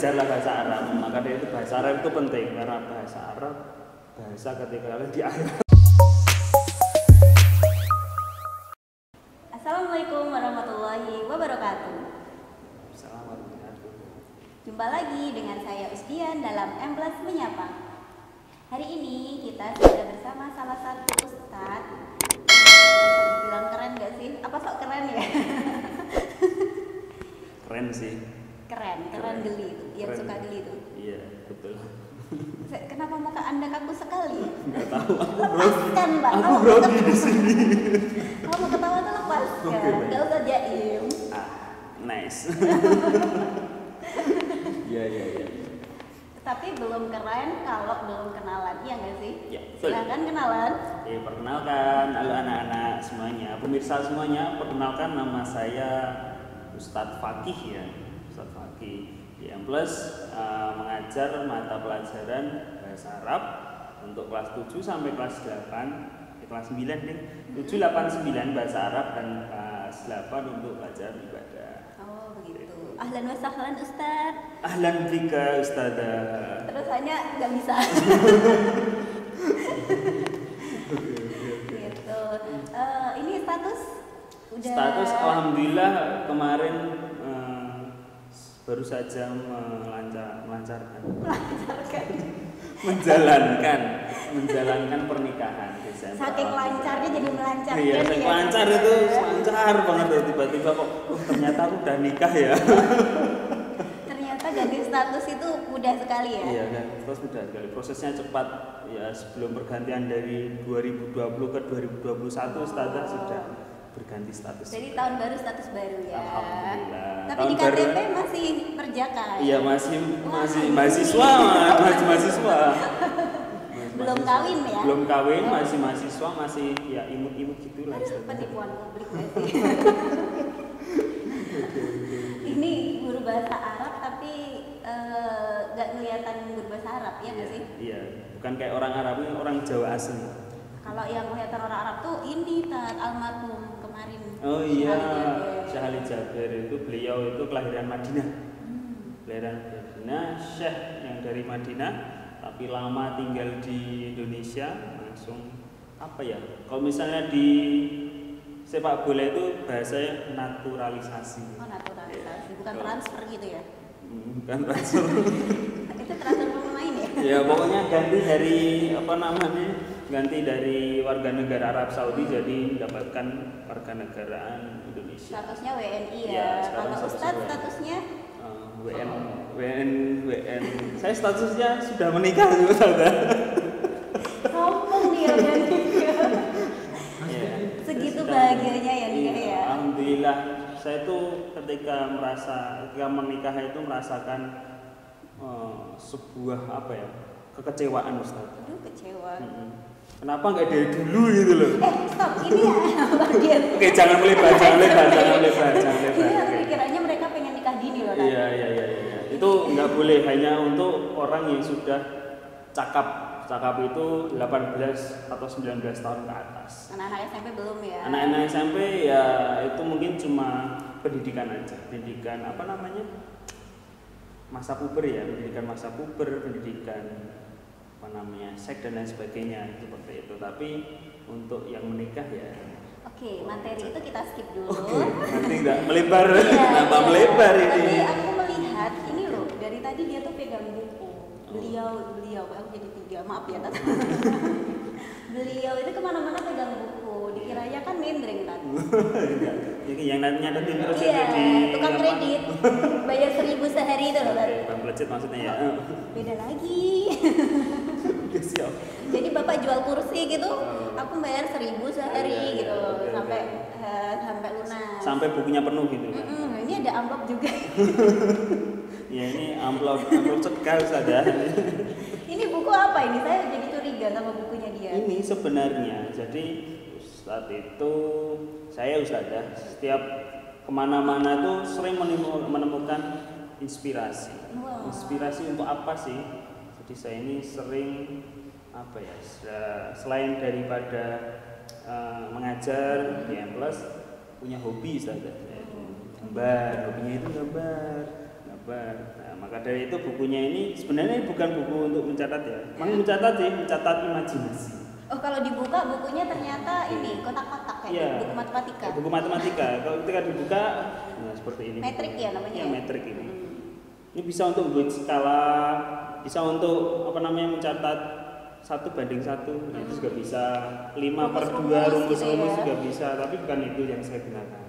belajarlah bahasa Arab. Maka dari itu bahasa Arab itu penting karena bahasa Arab bahasa ketika kalian di akhirat. Assalamualaikum warahmatullahi wabarakatuh. Assalamualaikum. Jumpa lagi dengan saya Usdian dalam M+ Menyapa. Hari ini kita sudah bersama salah satu ustadz. Bisa dibilang keren gak sih? Apa sok keren ya? Keren sih. Keren geli itu. Yang suka geli itu. Iya, betul. Kenapa muka Anda kaku sekali? Enggak tahu. Lepaskan, Mbak. Aku grogi di sini. Kalau mau ketawa tuh lepaskan. Oke, baik. Gak usah jaim. Nice. Iya. Tapi belum keren kalau belum kenalan, iya nggak sih? Ya, betul. Silahkan kenalan. Perkenalkan, halo anak-anak semuanya, pemirsa semuanya, perkenalkan nama saya Ustadz Fakih ya, Ustadz Fakih. Di M+ mengajar mata pelajaran bahasa Arab untuk kelas 7 sampai kelas 8, kelas 9 deh. 7, 8, 9 bahasa Arab dan kelas 8 untuk pelajaran ibadah. Oh begitu. Ahlan wa sahlan Ustadz. Ahlan bika Ustadzah. Terus hanya nggak bisa. Gitu. Ini status udah. Status alhamdulillah kemarin baru saja menjalankan pernikahan Desember. Saking lancarnya jadi melancar. Iya, saking lancar itu lancar banget loh, tiba-tiba kok ternyata aku udah nikah ya. Ternyata ganti status itu mudah sekali ya. Iya kan, terus mudah sekali. Prosesnya cepat ya, sebelum pergantian dari 2020 ke 2021 Ustazah sudah berganti status. Jadi tahun baru status baru ya. Alhamdulillah. Tapi Tahun di KTP baru, masih perjaka. iya masih mahasiswa, masih mahasiswa. Belum kawin ya? Belum kawin, masih mahasiswa, masih ya imut-imut gitu lah. Aduh, penipuan publik berarti. Ini guru bahasa Arab tapi nggak kelihatan guru bahasa Arab ya nggak sih? Iya, bukan kayak orang Arab, ini orang Jawa asli. Kalau yang kelihatan orang Arab tuh ini Tat almarhum kemarin. Oh iya, Syekh Syekh Ali Jabir itu beliau itu kelahiran Madinah. Kelahiran Madinah, Syekh yang dari Madinah tapi lama tinggal di Indonesia langsung apa ya? Kalau misalnya di sepak bola itu bahasanya naturalisasi. Oh naturalisasi, bukan Ya. transfer gitu ya? Bukan transfer. Itu transfer pemain ya? Ya pokoknya ganti dari warga negara Arab Saudi jadi mendapatkan warga negaraan Indonesia. Statusnya WNI ya. Ya, sekarang Kalau statusnya Ustadz statusnya WN. Saya statusnya sudah menikah juga Ustazah. sombong dia udah nikah. Ya, Segitu sudah. bahagianya ya nikah Iya, ya. alhamdulillah. Saya tuh ketika menikah itu merasakan sebuah apa ya, kekecewaan Ustaz. Aduh kecewa. Kenapa nggak dari dulu gitu loh? Stop, ini ya bagian. Oke, jangan melebar. Ini Oke. pikirannya mereka pengen nikah dini loh kan? Iya. Itu nggak boleh, hanya untuk orang yang sudah cakap. Cakap itu 18 atau 19 tahun ke atas. Anak-anak SMP belum ya? Anak-anak SMP ya itu mungkin cuma pendidikan aja. Pendidikan apa namanya? Masa puber ya, pendidikan masa puber, pendidikan apa namanya? Seks dan lain sebagainya seperti itu. Tapi untuk yang menikah ya. Oke, materi itu kita skip dulu. Oke, nanti nggak melebar. Iya, Kenapa iya. melebar ini? Tapi aku melihat ini loh, dari tadi dia tuh pegang buku. Beliau, aku jadi tiga, maaf ya Tata. Beliau itu kemana-mana pegang buku, dikiranya kan mendreng kan? Jadi yang nyatetin terus Iya, itu di tukang apa? kredit, bayar 1.000 sehari itu loh kan? Oke, Bang Plecet maksudnya ya. Beda lagi. Oke, siap. Jadi bapak jual kursi gitu, aku bayar 1.000 sehari Iya, gitu, oke. sampai lunas. Sampai bukunya penuh gitu kan. Ini ada amplop juga. Ya ini amplop cekal saja. Ini buku apa ini? Saya jadi curiga sama bukunya dia. Ini sebenarnya jadi saya Ustazah setiap kemana-mana tuh sering menemukan inspirasi. Wow. Inspirasi untuk apa sih? Jadi saya ini sering apa ya? Selain daripada mengajar di M+ punya hobi Ustazah. Gambar, hobinya itu gambar. gambar. Nah, maka dari itu bukunya ini sebenarnya bukan buku untuk mencatat ya. Memang mencatat sih, mencatat imajinasi. Oh, kalau dibuka bukunya ternyata ini kotak-kotak kayak buku matematika. Buku matematika. Kalau ketika dibuka, nah seperti ini. Metrik ya namanya. Ya, metrik ini. Ini bisa untuk buat skala, bisa untuk mencatat 1:1, itu juga bisa 5/2 rumus-rumus juga bisa, tapi bukan itu yang saya gunakan.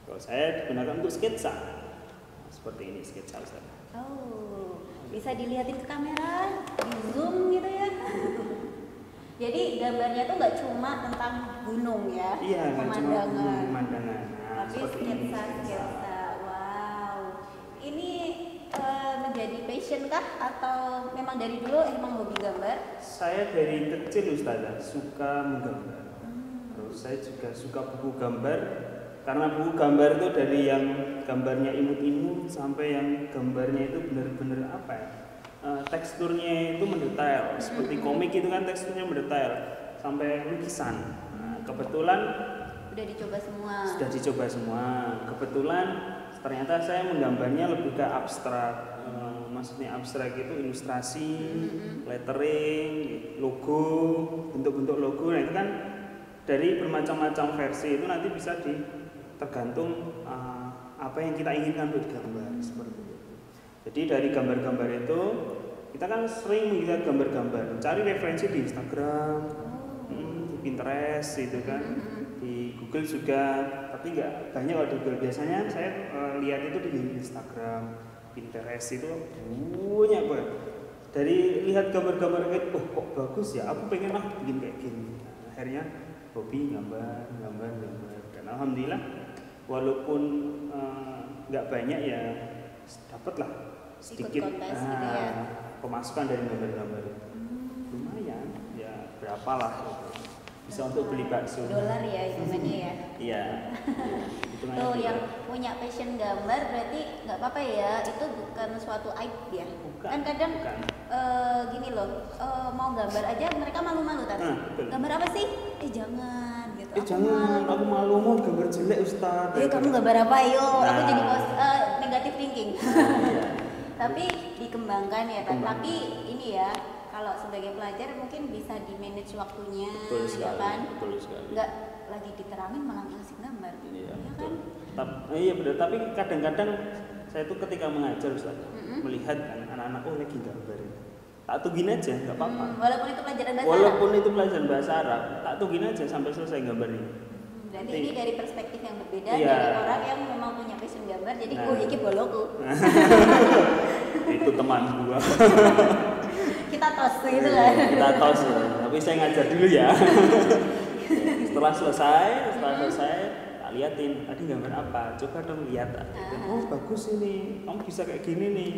Kalau saya gunakan untuk sketsa. Nah, seperti ini sketsa Ustaz. Oh, bisa dilihatin ke kamera, di zoom gitu ya. Jadi gambarnya tuh nggak cuma tentang gunung ya, Iya, pemandangan. Pemandangan. Nah, Tapi sketsa. Wow. Ini menjadi passion kah atau memang dari dulu emang hobi gambar? Saya dari kecil Ustazah suka menggambar. Terus saya juga suka buku gambar. Karena buku gambar itu dari yang gambarnya imut-imut sampai yang gambarnya itu benar-benar apa ya? Teksturnya itu mendetail. Seperti komik itu kan teksturnya mendetail sampai lukisan. Nah, kebetulan Sudah dicoba semua. Kebetulan ternyata saya menggambarnya lebih ke abstrak. Maksudnya abstrak itu ilustrasi, lettering, logo, bentuk-bentuk logo. Nah itu kan dari bermacam-macam versi itu nanti bisa tergantung apa yang kita inginkan untuk digambar seperti itu. Jadi dari gambar-gambar itu kita kan sering melihat gambar-gambar, cari referensi di Instagram, di Pinterest itu kan, di Google juga, tapi nggak banyak kalau di Google. Biasanya saya lihat itu di Instagram, Pinterest itu banyak banget. Dari lihat gambar-gambar kayak, kok bagus ya, aku pengen bikin kayak gini. Nah, akhirnya hobi gambar. Dan alhamdulillah walaupun nggak banyak ya dapat lah sedikit kontes gitu ya. Pemasukan dari gambar-gambar itu. Lumayan, ya berapa lah gitu. Bisa untuk beli bakso. $, ya hitungannya ya. Iya. Tuh yang punya passion gambar berarti nggak apa-apa ya, itu bukan suatu aib ya. Bukan, kan kadang gini loh, mau gambar aja mereka malu-malu tadi. Gambar apa sih? Jangan gitu. Aku malu mau gambar jelek Ustaz. Kamu gambar apa yo? Aku jadi negative thinking. Tapi dikembangkan ya, tapi ini ya. Kalau sebagai pelajar mungkin bisa di manage waktunya, ya kan? Betul sekali. Nggak lagi diterangin malah ngasih gambar, iya kan? Iya benar. Tapi kadang-kadang saya tuh ketika mengajar Ustaz, melihat kan anak-anak lagi gambar, tak tungguin aja, nggak apa-apa. Walaupun itu pelajaran bahasa Walaupun itu pelajaran bahasa Arab, tak tungguin aja sampai selesai gambarnya. Berarti ini dari perspektif yang berbeda dari orang yang memang punya passion gambar. Jadi iki boloku. Itu teman gua. Kita tos gitu lah. Kita tos, tapi saya ngajar dulu ya. Setelah selesai, tak liatin, tadi gambar apa? Coba dong lihat. Oh bagus ini, kamu bisa kayak gini nih.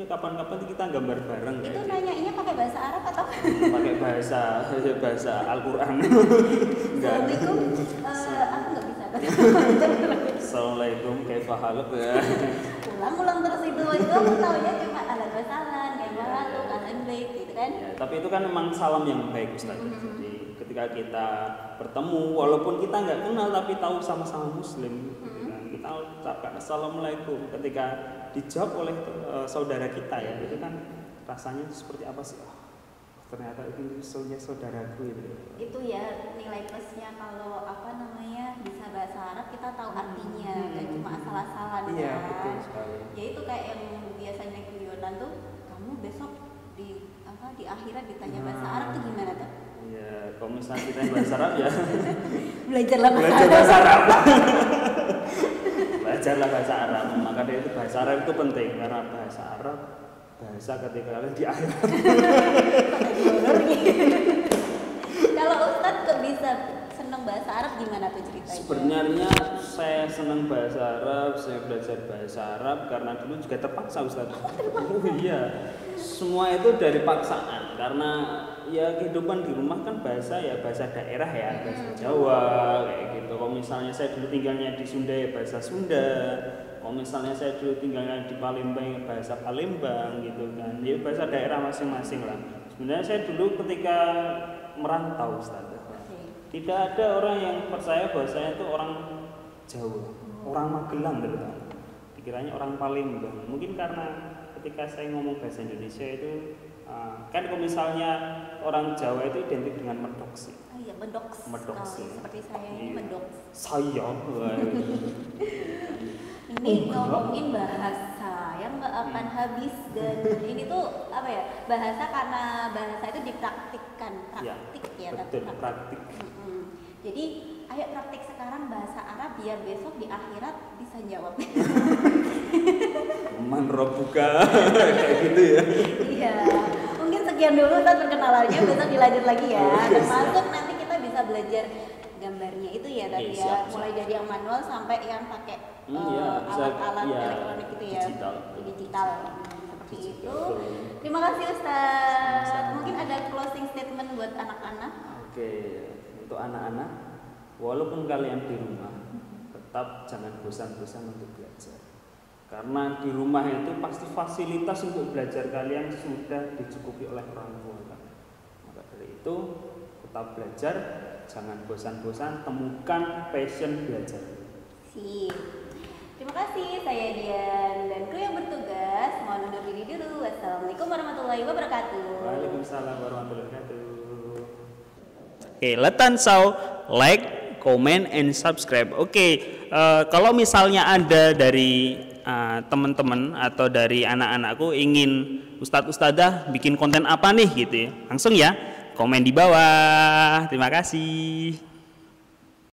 Ya kapan-kapan kita gambar bareng. Itu nanyainnya pakai bahasa Arab atau? Pakai bahasa Al-Quran. Assalamualaikum, aku nggak bisa. Assalamualaikum, kaifa haluk ya. Ulang terus itu aku taunya cuma alat basalan, kaifa haluk, alhamdulillah gitu kan. Ya, tapi itu kan memang salam yang baik Ustaz. Jadi ketika kita bertemu, walaupun kita nggak kenal tapi tahu sama-sama Muslim, gitu kan, kita ucapkan assalamualaikum. Ketika dijawab oleh saudara kita ya, itu kan rasanya seperti apa sih? Ternyata itu saudaraku itu. Itu ya nilai plusnya kalau bisa bahasa Arab, kita tahu artinya, nggak cuma asal-asalan. Iya, kan? betul sekali. Ya itu kayak yang biasanya guyonan tuh, kamu besok di akhirat ditanya bahasa Arab tuh gimana tuh? Iya, kalau misalnya kita bahasa Arab ya belajarlah bahasa Arab. Belajarlah bahasa Arab. Maka dari itu bahasa Arab itu penting, karena bahasa Arab bahasa ketika kalian di akhirat. Kalau Ustadz kok bisa senang bahasa Arab, gimana tuh ceritanya? Sebenarnya saya senang bahasa Arab, saya belajar bahasa Arab karena dulu juga terpaksa Ustadz. Oh iya, semua itu dari paksaan, karena ya kehidupan di rumah kan bahasa daerah ya, bahasa Jawa kayak gitu. Kalau misalnya saya dulu tinggalnya di Sunda ya bahasa Sunda. Kalau misalnya saya dulu tinggalnya di Palembang, bahasa Palembang gitu kan. Ya bahasa daerah masing-masing lah. Sebenarnya saya dulu ketika merantau Ustaz, tidak ada orang yang percaya bahwa saya itu orang Jawa, orang Magelang terutama. dikiranya orang Palembang. Mungkin karena ketika saya ngomong bahasa Indonesia itu kan kalau misalnya orang Jawa itu identik dengan medoks. Oh iya, medoks. Medoks, Kalau ya. seperti saya ini Iya. medoks. Saya. Ini ngomongin bahasa yang nggak akan habis, dan ini tuh apa ya, bahasa karena bahasa itu dipraktikkan, praktik ya, tapi betul, praktik. Jadi ayo praktik sekarang bahasa Arab biar besok di akhirat bisa jawab. Man Rabbuka kayak gitu ya. Iya, mungkin sekian dulu Ustaz perkenalannya, besok dilanjut lagi ya. Termasuk nanti kita bisa belajar gambarnya itu ya tadi Iya, ya, siap. mulai dari yang manual sampai yang pakai Iya, bisa, alat-alat iya, elektronik itu ya, digital. seperti Digital, itu. betul. Terima kasih Ustaz. Sama-sama. Mungkin ada closing statement buat anak-anak. Oke, untuk anak-anak, walaupun kalian di rumah, tetap jangan bosan-bosan untuk belajar. Karena di rumah itu pasti fasilitas untuk belajar kalian sudah dicukupi oleh orang tua kan. Maka dari itu, tetap belajar, jangan bosan-bosan, temukan passion belajar. Sip. Terima kasih, saya Dian dan kru yang bertugas. Mohon undur diri dulu. Wassalamualaikum warahmatullahi wabarakatuh. Waalaikumsalam warahmatullahi wabarakatuh. Oke, Letan Sau, like, comment, and subscribe. Oke, kalau misalnya ada dari teman-teman atau dari anak-anakku ingin Ustadz Ustadzah bikin konten apa nih gitu ya, langsung ya komen di bawah. Terima kasih.